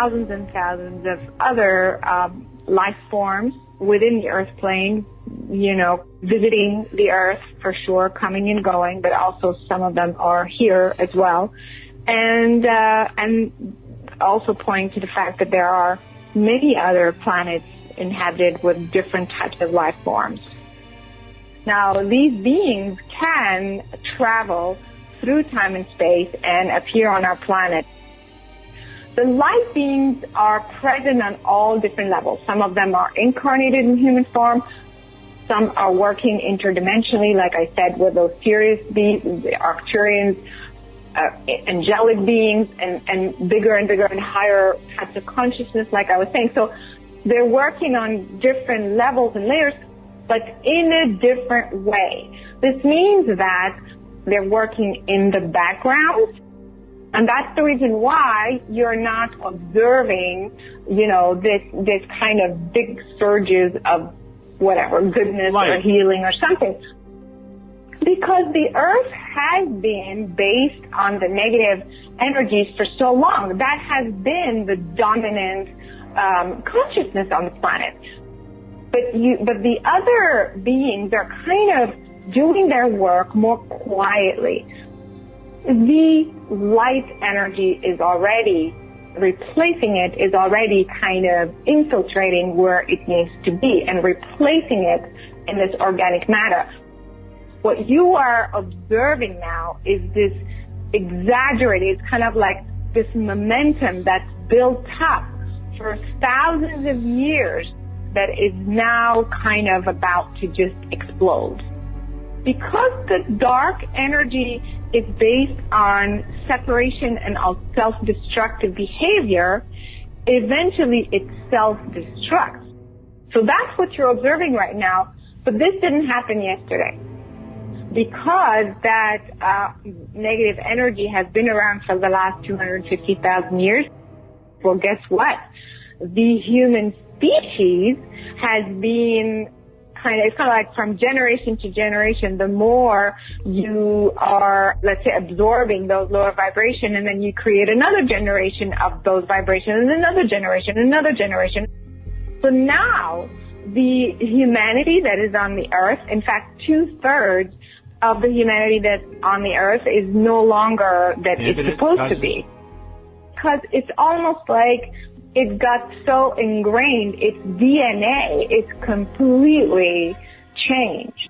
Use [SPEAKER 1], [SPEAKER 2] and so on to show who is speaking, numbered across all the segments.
[SPEAKER 1] thousands and thousands of other life forms within the Earth plane, visiting the Earth for sure, coming and going, but also some of them are here as well. And also pointing to the fact that there are many other planets inhabited with different types of life forms. Now, these beings can travel through time and space and appear on our planet. The light beings are present on all different levels. Some of them are incarnated in human form. Some are working interdimensionally, like I said, with those Sirius beings, the Arcturians, angelic beings, and bigger and bigger and higher types of consciousness, like I was saying. So they're working on different levels and layers, but in a different way. This means that they're working in the background. And that's the reason why you're not observing, this kind of big surges of whatever, goodness or healing or something. Because the Earth has been based on the negative energies for so long. That has been the dominant consciousness on the planet. But the other beings are kind of doing their work more quietly. The light energy is already replacing it, is already kind of infiltrating where it needs to be and replacing it in this organic matter. What you are observing now is this exaggerated, it's kind of like this momentum that's built up for thousands of years that is now kind of about to just explode. Because the dark energy is based on separation and self-destructive behavior, eventually it self-destructs. So that's what you're observing right now, but this didn't happen yesterday. Because that negative energy has been around for the last 250,000 years, well, guess what? The human species has been it's kind of like from generation to generation, the more you are, let's say, absorbing those lower vibrations, and then you create another generation of those vibrations, and another generation. So now, the humanity that is on the Earth, in fact, 2/3 of the humanity that's on the Earth is no longer that it's supposed to be. Because it's almost like it got so ingrained, its DNA is completely changed.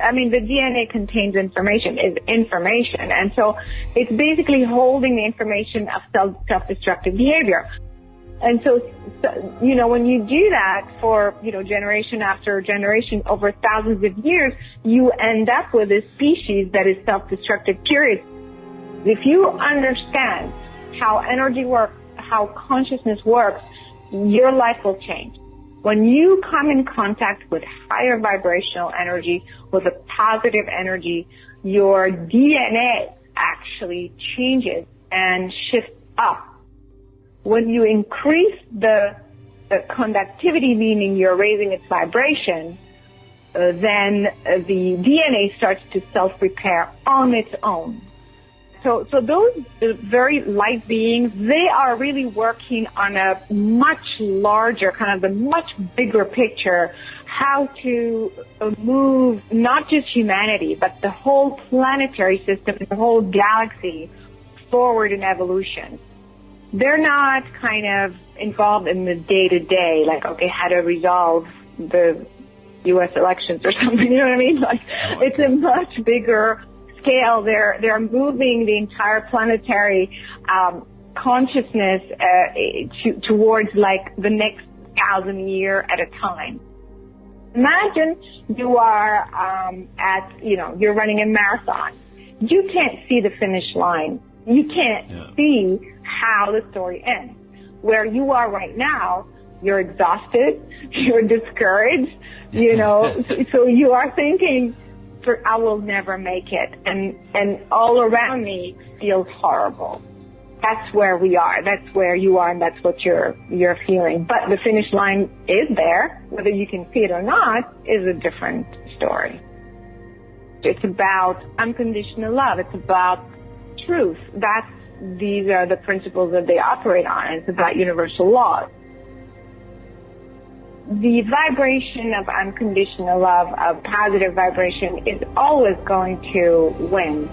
[SPEAKER 1] I mean, the DNA contains information, and so it's basically holding the information of self-destructive behavior. And so, when you do that for, generation after generation over thousands of years, you end up with a species that is self-destructive, period. If you understand how energy works, how consciousness works, your life will change. When you come in contact with higher vibrational energy, with a positive energy, your DNA actually changes and shifts up. When you increase the conductivity, meaning you're raising its vibration, then the DNA starts to self-repair on its own. So those very light beings, they are really working on a much larger, kind of a much bigger picture, how to move not just humanity, but the whole planetary system, the whole galaxy forward in evolution. They're not kind of involved in the day-to-day, like, okay, how to resolve the U.S. elections or something, you know what I mean? Like, it's a much bigger scale. They're moving the entire planetary consciousness towards like the next 1,000 years at a time. Imagine you are you're running a marathon. You can't see the finish line. You can't see how the story ends. Where you are right now, you're exhausted, you're discouraged, so you are thinking, I will never make it, and all around me feels horrible. That's where we are. That's where you are, and that's what you're feeling. But the finish line is there. Whether you can see it or not is a different story. It's about unconditional love. It's about truth. That's these are the principles that they operate on. It's about universal laws. The vibration of unconditional love, of positive vibration, is always going to win.